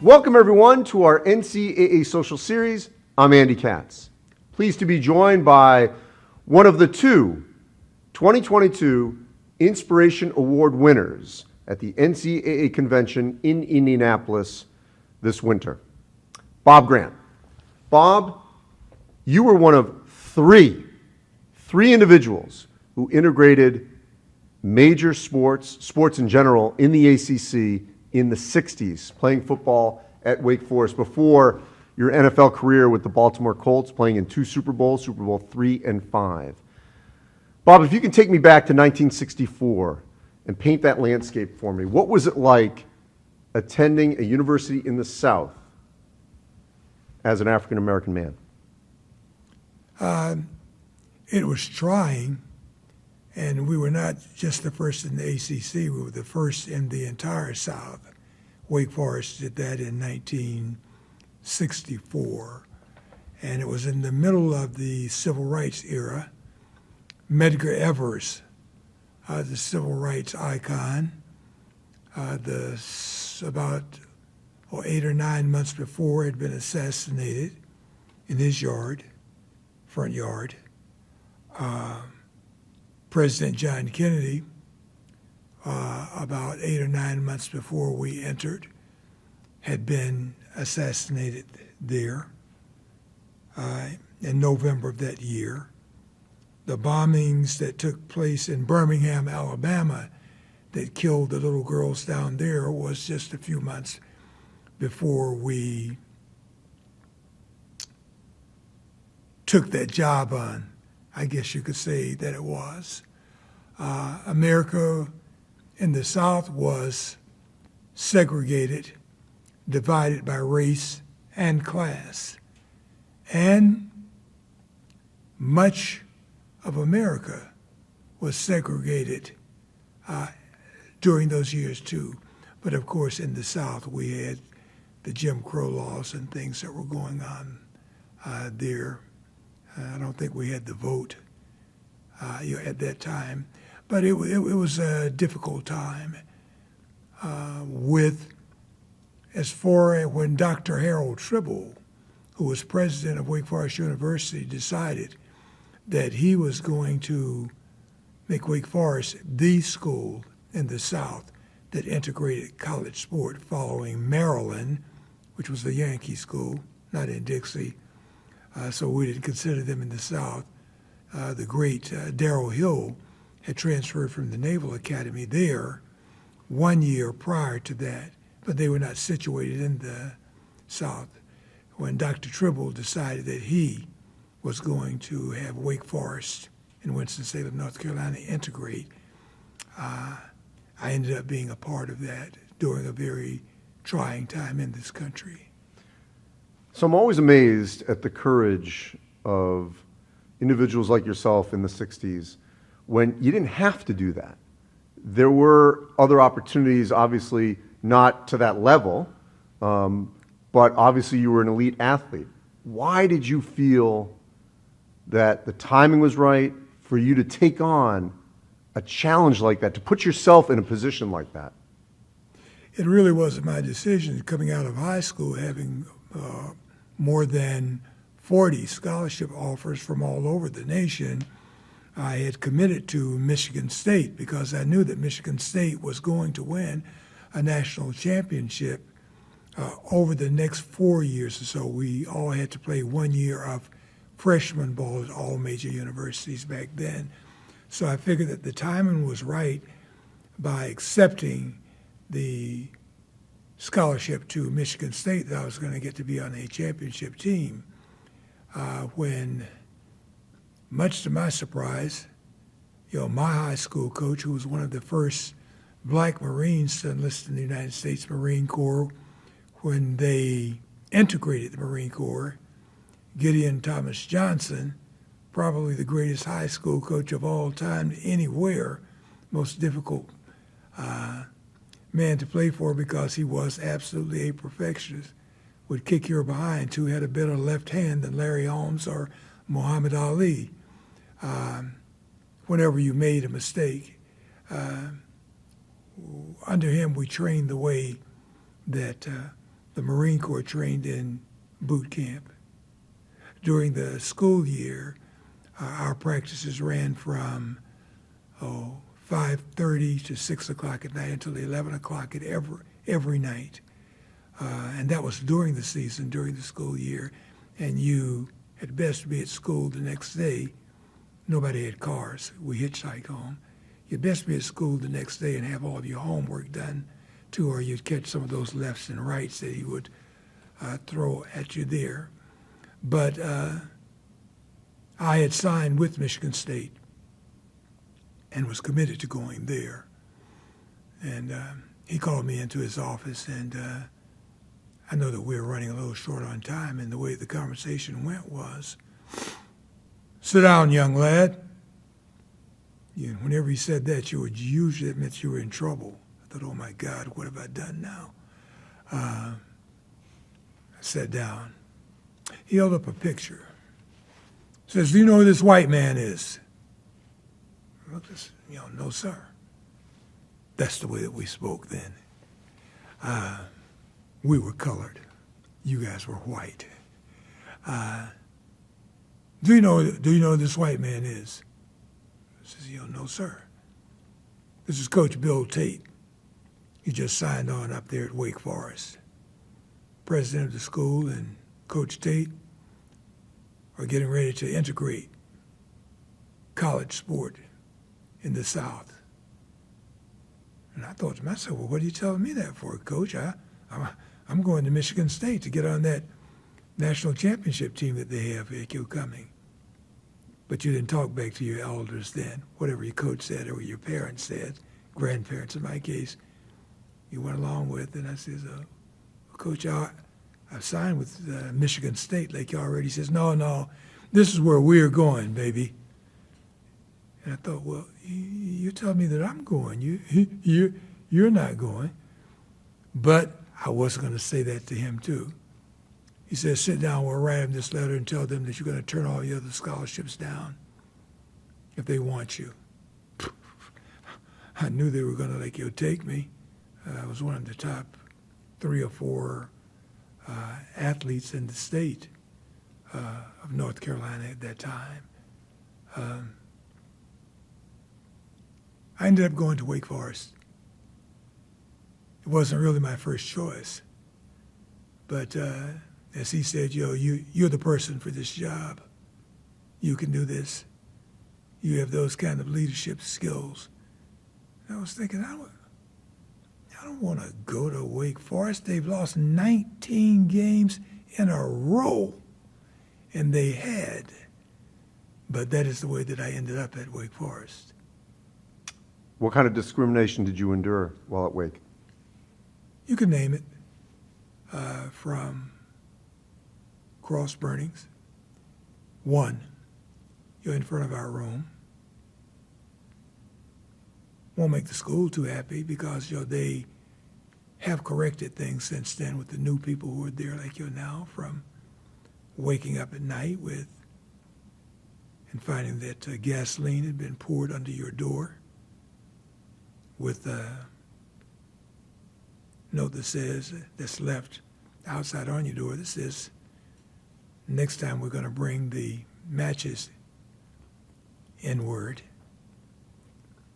Welcome, everyone, to our NCAA Social Series. I'm Andy Katz. Pleased to be joined by one of the two 2022 Inspiration Award winners at the NCAA Convention in Indianapolis this winter, Bob Grant. Bob, you were one of three individuals who integrated major sports in general, in the ACC in the 60s, playing football at Wake Forest before your NFL career with the Baltimore Colts, playing in two Super Bowls, Super Bowl III and V. Bob, if you can take me back to 1964 and paint that landscape for me, what was it like attending a university in the South as an African-American man? It was trying, and we were not just the first in the ACC, we were the first in the entire South. Wake Forest did that in 1964, and it was in the middle of the civil rights era. Medgar Evers, the civil rights icon, about 8 or 9 months before had been assassinated in his front yard. President John Kennedy, about 8 or 9 months before we entered, had been assassinated there in November of that year. The bombings that took place in Birmingham, Alabama, that killed the little girls down there was just a few months before we took that job on. I guess you could say that it was. America in the South was segregated, divided by race and class. And much of America was segregated during those years too. But of course in the South we had the Jim Crow laws and things that were going on there. I don't think we had the vote at that time, but it was a difficult time. As far as when Dr. Harold Tribble, who was president of Wake Forest University, decided that he was going to make Wake Forest the school in the South that integrated college sport, following Maryland, which was the Yankee school, not in Dixie. So we didn't consider them in the South. The great Darrell Hill had transferred from the Naval Academy there 1 year prior to that, but they were not situated in the South. When Dr. Tribble decided that he was going to have Wake Forest in Winston-Salem, North Carolina, integrate, I ended up being a part of that during a very trying time in this country. So I'm always amazed at the courage of individuals like yourself in the 60s when you didn't have to do that. There were other opportunities, obviously not to that level, but obviously you were an elite athlete. Why did you feel that the timing was right for you to take on a challenge like that, to put yourself in a position like that? It really wasn't my decision coming out of high school, having more than 40 scholarship offers from all over the nation. I had committed to Michigan State because I knew that Michigan State was going to win a national championship over the next 4 years or so. We all had to play 1 year of freshman ball at all major universities back then. So I figured that the timing was right by accepting the scholarship to Michigan State that I was going to get to be on a championship team. When, much to my surprise, my high school coach, who was one of the first black Marines to enlist in the United States Marine Corps, when they integrated the Marine Corps, Gideon Thomas Johnson, probably the greatest high school coach of all time anywhere, most difficult man to play for because he was absolutely a perfectionist, would kick your behind, who had a better left hand than Larry Holmes or Muhammad Ali. Whenever you made a mistake, under him we trained the way that the Marine Corps trained in boot camp. During the school year, our practices ran from 5:30 to 6 o'clock at night until 11 o'clock at every night. And that was during the season, during the school year. And you had best be at school the next day. Nobody had cars. We hitchhiked home. You'd best be at school the next day and have all of your homework done, too, or you'd catch some of those lefts and rights that he would throw at you there. But I had signed with Michigan State and was committed to going there. And he called me into his office, and I know that we were running a little short on time, and the way the conversation went was, "Sit down, young lad." Whenever he said that, usually it meant you were in trouble. I thought, oh my God, what have I done now? I sat down. He held up a picture. Says, "Do you know who this white man is?" I looked at, no, sir. That's the way that we spoke then. We were colored. You guys were white. Do you know who this white man is? I says, no, sir. This is Coach Bill Tate. He just signed on up there at Wake Forest. President of the school and Coach Tate are getting ready to integrate college sport in the South. And I thought to myself, well, what are you telling me that for, Coach? I'm going to Michigan State to get on that national championship team that they have coming. But you didn't talk back to your elders then. Whatever your coach said or your parents said, grandparents in my case, you went along with. And I says, Coach, I've signed with Michigan State like you already. He says, no, this is where we're going, baby. And I thought, well, you tell me that I'm going. You're not going. But I wasn't going to say that to him, too. He says, sit down, we'll write him this letter and tell them that you're going to turn all the other scholarships down if they want you. I knew they were going to take me. I was one of the top 3 or 4 athletes in the state of North Carolina at that time. I ended up going to Wake Forest. It wasn't really my first choice. But as he said, you're the person for this job. You can do this. You have those kind of leadership skills. And I was thinking, I don't want to go to Wake Forest. They've lost 19 games in a row. And they had. But that is the way that I ended up at Wake Forest. What kind of discrimination did you endure while at Wake? You can name it. From cross burnings. One, you're in front of our room. Won't make the school too happy because they have corrected things since then with the new people who are there like you now, from waking up at night and finding that gasoline had been poured under your door with a note that says, that's left outside on your door that says, next time we're going to bring the matches N-word.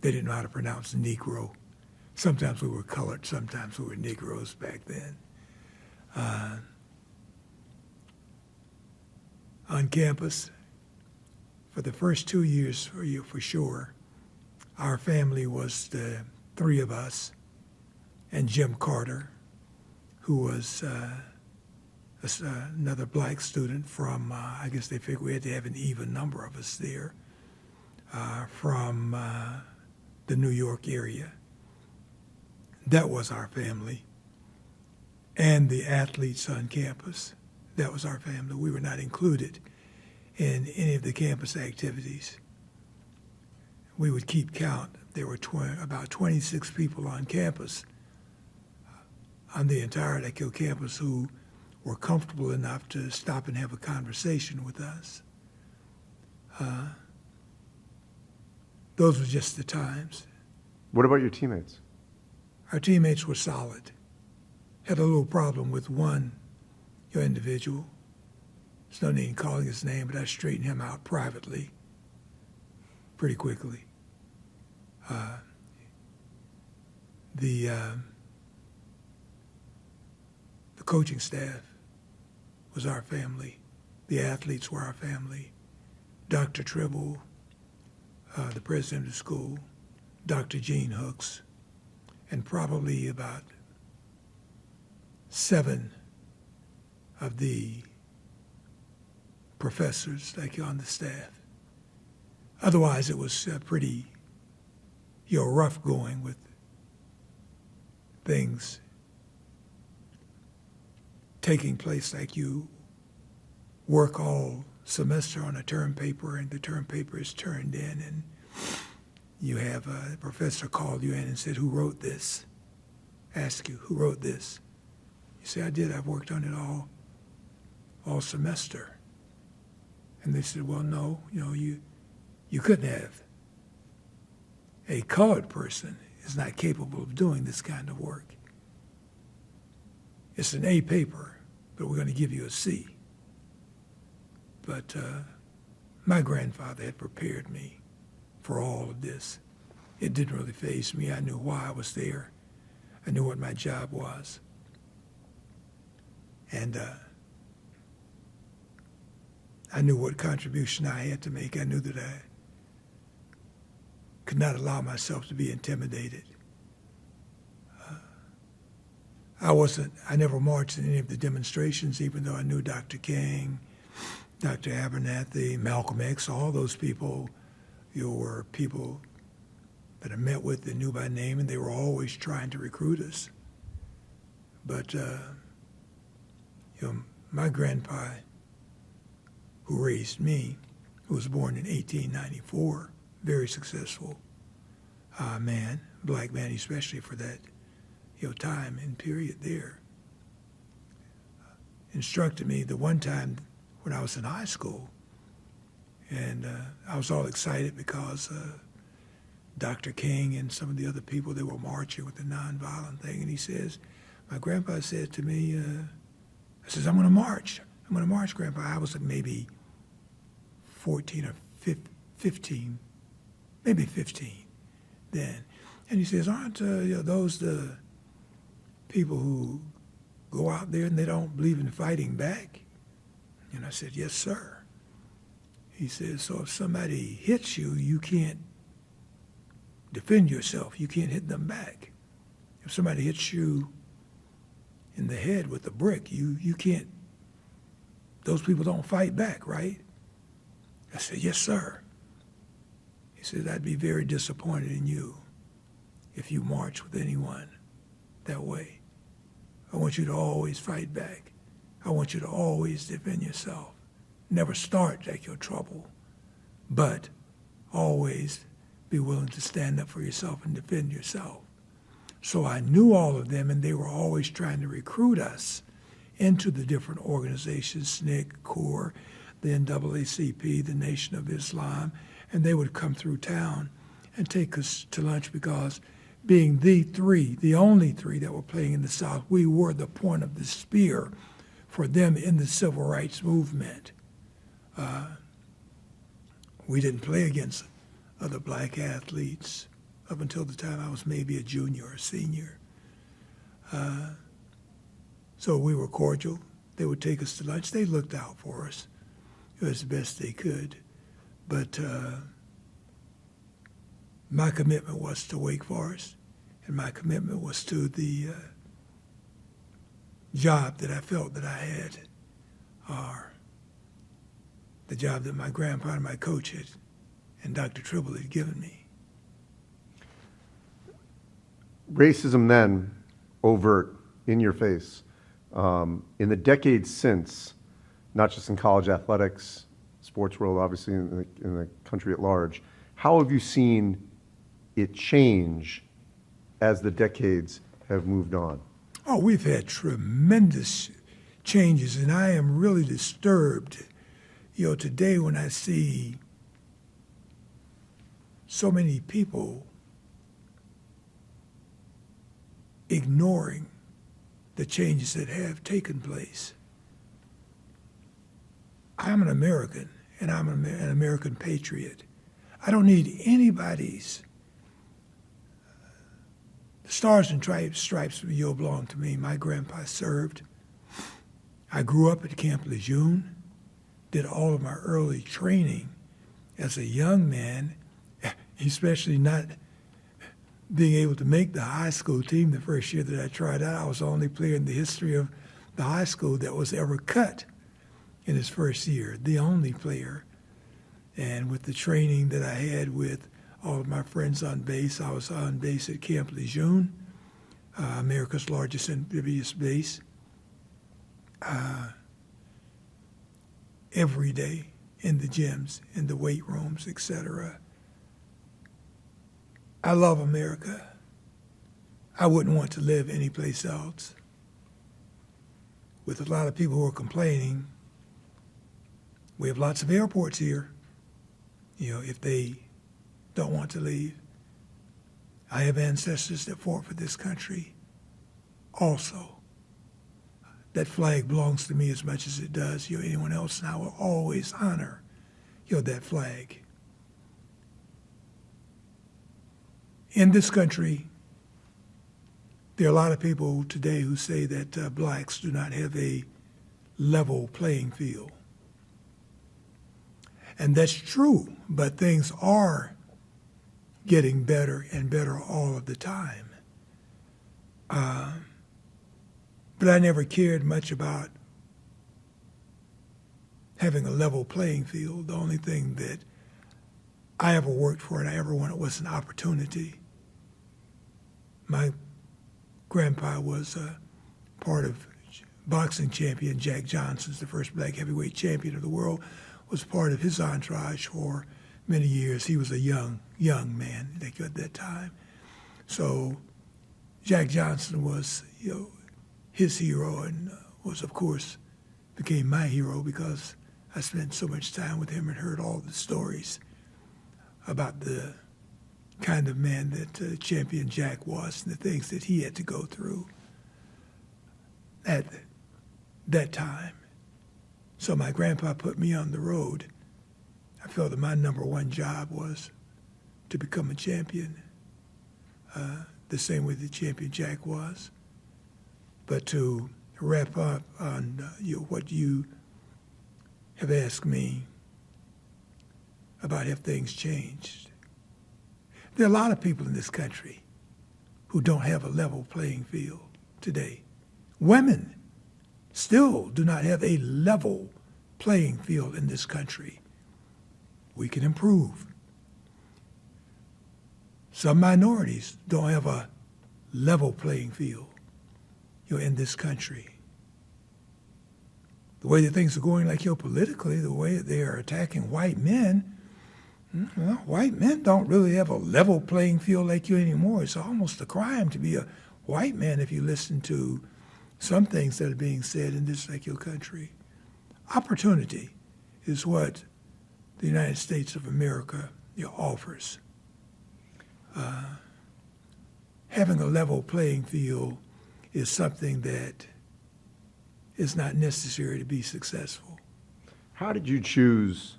They didn't know how to pronounce Negro. Sometimes we were colored, sometimes we were Negroes back then. On campus, for the first 2 years for sure, our family was the 3 of us and Jim Carter, who was another black student from, I guess they figured we had to have an even number of us there, from the New York area. That was our family. And the athletes on campus, that was our family. We were not included in any of the campus activities. We would keep count. There were about 26 people on campus, on the entire campus, who were comfortable enough to stop and have a conversation with us. Those were just the times. What about your teammates? Our teammates were solid. had a little problem with one individual. There's no need in calling his name, but I straightened him out privately pretty quickly. The coaching staff was our family. The athletes were our family. Dr. Tribble, the president of the school, Dr. Gene Hooks, and probably about 7 of the professors like on the staff. Otherwise, it was pretty, rough going with things taking place, like you work all semester on a term paper and the term paper is turned in and you have a professor call you in and said, "Who wrote this?" Ask you, "Who wrote this?" You say, "I did. I've worked on it all semester." And they said, "Well, no, you couldn't have. A colored person is not capable of doing this kind of work. It's an A paper, but we're going to give you a C." But my grandfather had prepared me for all of this. It didn't really faze me. I knew why I was there. I knew what my job was. And I knew what contribution I had to make. I knew that I could not allow myself to be intimidated. I never marched in any of the demonstrations, even though I knew Dr. King, Dr. Abernathy, Malcolm X, all those people, were people that I met with and knew by name, and they were always trying to recruit us. But, my grandpa, who raised me, who was born in 1894, very successful man, black man especially for that time and period there, instructed me the one time when I was in high school, and I was all excited because Dr. King and some of the other people, they were marching with the nonviolent thing, and he says, my grandpa said to me, I says, I'm going to march, Grandpa. I was maybe 14 or 15, maybe 15 then. And he says, aren't those the people who go out there and they don't believe in fighting back? And I said, yes, sir. He says, so if somebody hits you, you can't defend yourself. You can't hit them back. If somebody hits you in the head with a brick, you can't, those people don't fight back, right? I said, yes, sir. He said, I'd be very disappointed in you if you march with anyone that way. I want you to always fight back. I want you to always defend yourself. Never start like your trouble, but always be willing to stand up for yourself and defend yourself. So I knew all of them, and they were always trying to recruit us into the different organizations, SNCC, CORE, the NAACP, the Nation of Islam, and they would come through town and take us to lunch because being the only three that were playing in the South, we were the point of the spear for them in the civil rights movement. We didn't play against other black athletes up until the time I was maybe a junior or senior. So we were cordial. They would take us to lunch. They looked out for us as best they could. But my commitment was to Wake Forest, and my commitment was to the job that I felt that I had, or the job that my grandpa and my coach had, and Dr. Tribble had given me. Racism then, overt, in your face. In the decades since, not just in college athletics, sports world, obviously in the country at large, how have you seen it change as the decades have moved on? Oh, we've had tremendous changes, and I am really disturbed, today when I see so many people ignoring the changes that have taken place. I'm an American, and I'm an American patriot. I don't need anybody's. The Stars and Stripes belong to me. My grandpa served. I grew up at Camp Lejeune, did all of my early training as a young man, especially not being able to make the high school team the first year that I tried out. I was the only player in the history of the high school that was ever cut in his first year, the only player. And with the training that I had with all of my friends on base, I was on base at Camp Lejeune, America's largest amphibious base, every day in the gyms, in the weight rooms, etc. I love America. I wouldn't want to live anyplace else. With a lot of people who are complaining, we have lots of airports here. You know, if they don't want to leave. I have ancestors that fought for this country also. That flag belongs to me as much as it does, you know, anyone else, and I will always honor, you know, that flag. In this country, there are a lot of people today who say that blacks do not have a level playing field. And that's true, but things are getting better and better all of the time. But I never cared much about having a level playing field. The only thing that I ever worked for and I ever wanted was an opportunity. My grandpa was part of boxing champion Jack Johnson's, the first black heavyweight champion of the world, was part of his entourage for many years. He was a young man at that time. So Jack Johnson was, you know, his hero and was, of course, became my hero because I spent so much time with him and heard all the stories about the kind of man that Champion Jack was and the things that he had to go through at that time. So my grandpa put me on the road. I felt that my number one job was to become a champion, the same way that Champion Jack was. But to wrap up on what you have asked me about have things changed. There are a lot of people in this country who don't have a level playing field today. Women still do not have a level playing field in this country. We can improve. Some minorities don't have a level playing field, you know, in this country. The way that things are going, like, you know, politically, the way they are attacking white men, well, white men don't really have a level playing field like you anymore. It's almost a crime to be a white man if you listen to some things that are being said in this secular country. Opportunity is what the United States of America, you know, offers. Having a level playing field is something that is not necessary to be successful. How did you choose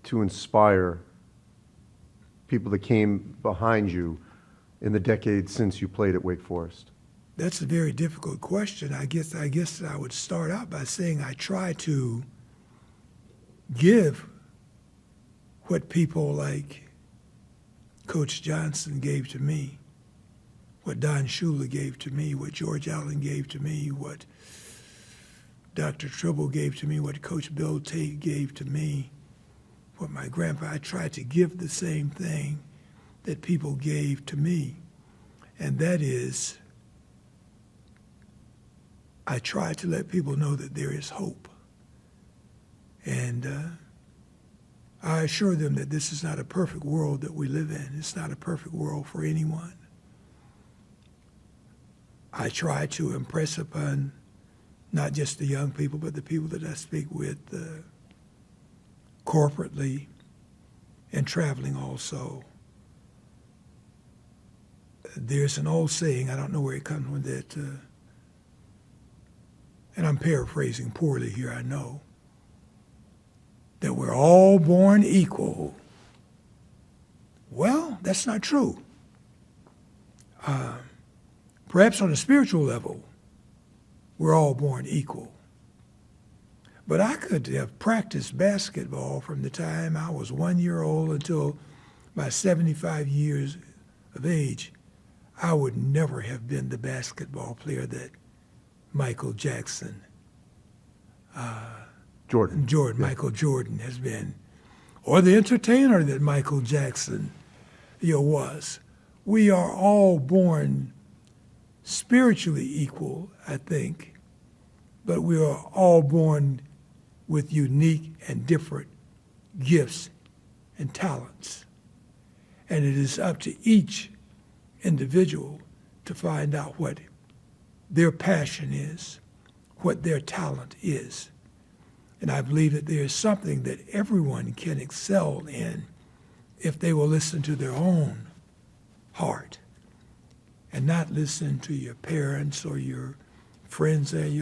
to inspire people that came behind you in the decades since you played at Wake Forest? That's a very difficult question. I guess I would start out by saying I try to give what people like Coach Johnson gave to me, what Don Shula gave to me, what George Allen gave to me, what Dr. Tribble gave to me, what Coach Bill Tate gave to me, what my grandpa. I tried to give the same thing that people gave to me, and that is I try to let people know that there is hope. And I assure them that this is not a perfect world that we live in. It's not a perfect world for anyone. I try to impress upon not just the young people, but the people that I speak with corporately and traveling also. There's an old saying, I don't know where it comes from, that and I'm paraphrasing poorly here, I know, that we're all born equal. Well, that's not true. Perhaps on a spiritual level, we're all born equal. But I could have practiced basketball from the time I was 1 year old until my 75 years of age. I would never have been the basketball player that Michael Jackson, Michael Jordan has been, or the entertainer that Michael Jackson was. We are all born spiritually equal, I think, but we are all born with unique and different gifts and talents. And it is up to each individual to find out what their passion is, what their talent is. And I believe that there is something that everyone can excel in if they will listen to their own heart and not listen to your parents or your friends saying,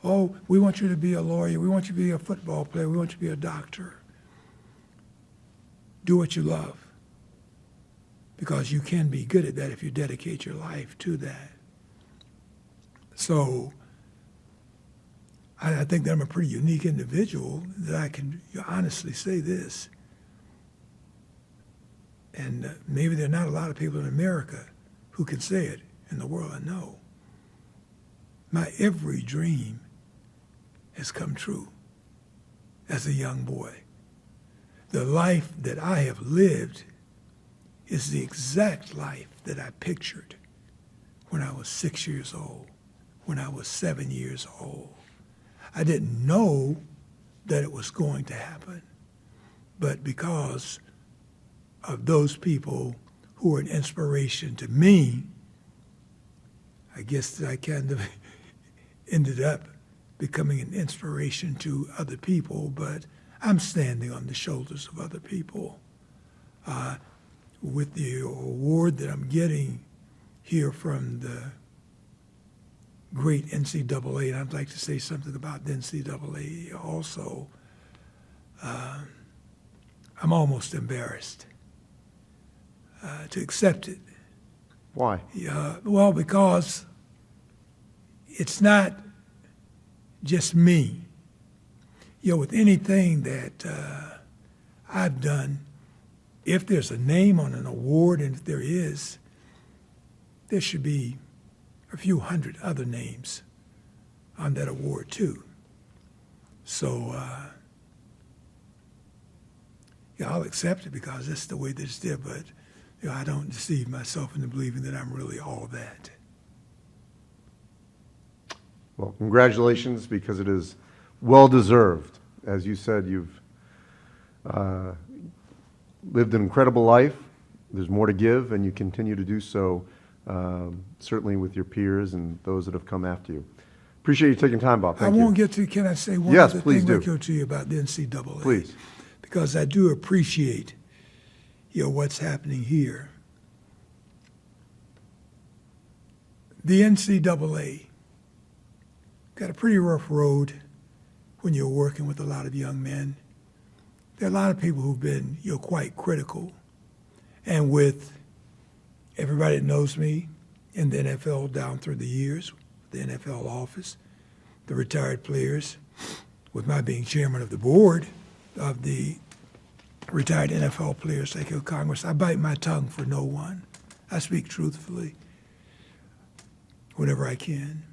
oh, we want you to be a lawyer, we want you to be a football player, we want you to be a doctor. Do what you love, because you can be good at that if you dedicate your life to that. So I think that I'm a pretty unique individual, that I can honestly say this. And maybe there are not a lot of people in America who can say it in the world. I know. My every dream has come true as a young boy. The life that I have lived is the exact life that I pictured when I was 6 years old, when I was 7 years old. I didn't know that it was going to happen, but because of those people who were an inspiration to me, I guess that I kind of ended up becoming an inspiration to other people, but I'm standing on the shoulders of other people. With the award that I'm getting here from the great NCAA, and I'd like to say something about the NCAA also, I'm almost embarrassed to accept it. Why? Well, because it's not just me. With anything that I've done, if there's a name on an award, and if there is, there should be a few hundred other names on that award too. So I'll accept it because that's the way that it's there, but I don't deceive myself into believing that I'm really all that. Well, congratulations, because it is well-deserved. As you said, you've lived an incredible life. There's more to give, and you continue to do so, certainly with your peers and those that have come after you. Appreciate you taking time, Bob. Thank you. I won't get to, can I say one yes, other please thing do. to you about the NCAA? Please. Because I do appreciate, what's happening here. The NCAA got a pretty rough road when you're working with a lot of young men. There are a lot of people who've been quite critical. And with everybody that knows me in the NFL down through the years, the NFL office, the retired players, with my being chairman of the board of the Retired NFL Players Thank You Congress, I bite my tongue for no one. I speak truthfully whenever I can.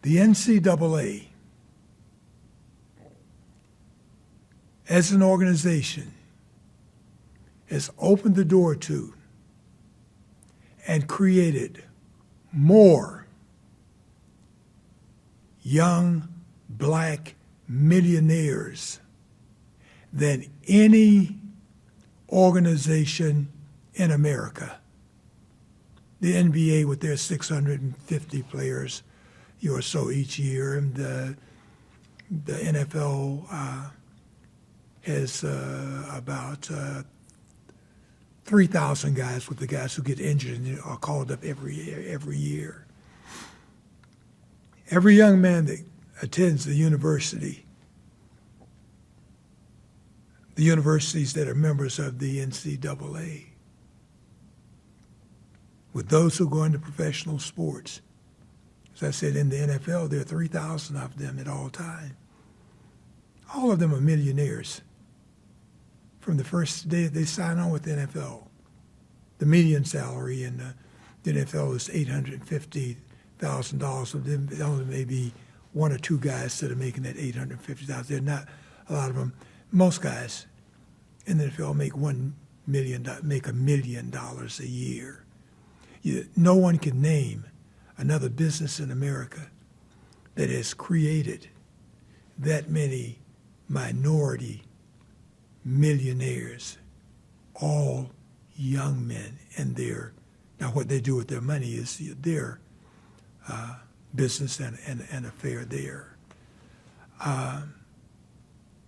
The NCAA, as an organization, has opened the door to and created more young black millionaires than any organization in America. The NBA with their 650 players or so each year, and the NFL has about 3,000 guys, with the guys who get injured and are called up every year. Every young man that attends the universities that are members of the NCAA, with those who go into professional sports, as I said, in the NFL, there are 3,000 of them at all times. All of them are millionaires from the first day they sign on with the NFL. The median salary in the NFL is $850,000. So there only maybe one or two guys that are making that $850,000. There are not a lot of them. Most guys in the NFL make $1 million a year. No one can name another business in America that has created that many minority millionaires, all young men, and now what they do with their money is their business and affair there.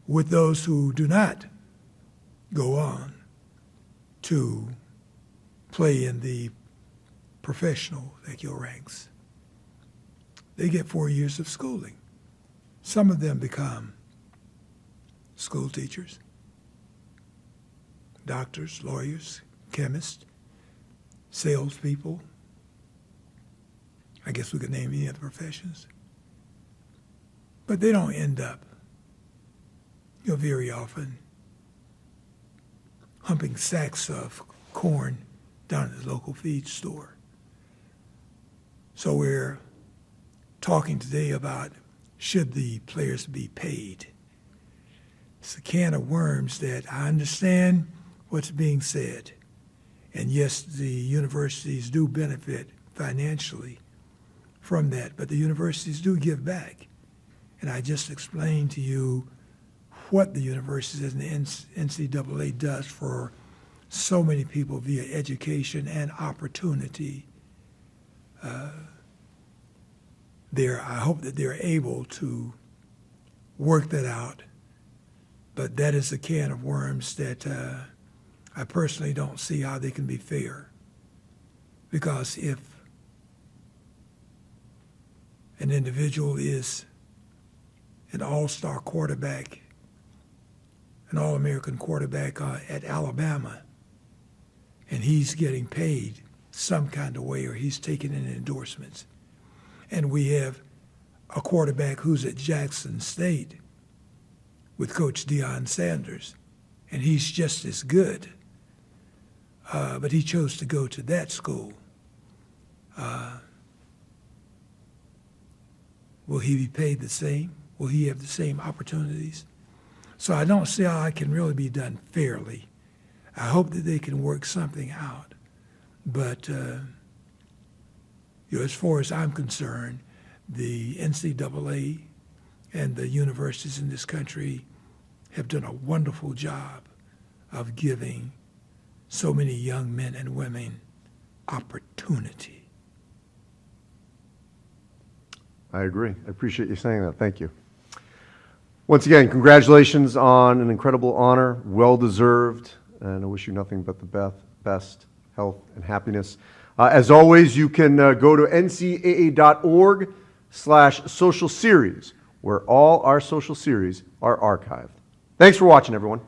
With those who do not go on to play in the professional ranks, they get 4 years of schooling. Some of them become school teachers, doctors, lawyers, chemists, salespeople. I guess we could name any other professions. But they don't end up, very often humping sacks of corn down at the local feed store. So we're talking today about should the players be paid. It's a can of worms that I understand what's being said. And yes, the universities do benefit financially from that, but the universities do give back. And I just explained to you what the universities and the NCAA does for so many people via education and opportunity. I hope that they're able to work that out, but that is a can of worms that I personally don't see how they can be fair. Because if an individual is an all-star quarterback, an All-American quarterback at Alabama, and he's getting paid some kind of way, or he's taking in endorsements, and we have a quarterback who's at Jackson State with Coach Deion Sanders, and he's just as good, but he chose to go to that school. Will he be paid the same? Will he have the same opportunities? So I don't see how it can really be done fairly. I hope that they can work something out. But as far as I'm concerned, the NCAA and the universities in this country have done a wonderful job of giving so many young men and women opportunity. I agree. I appreciate you saying that. Thank you. Once again, congratulations on an incredible honor, well-deserved, and I wish you nothing but the best health and happiness. As always, you can go to ncaa.org/social series, where all our social series are archived. Thanks for watching, everyone.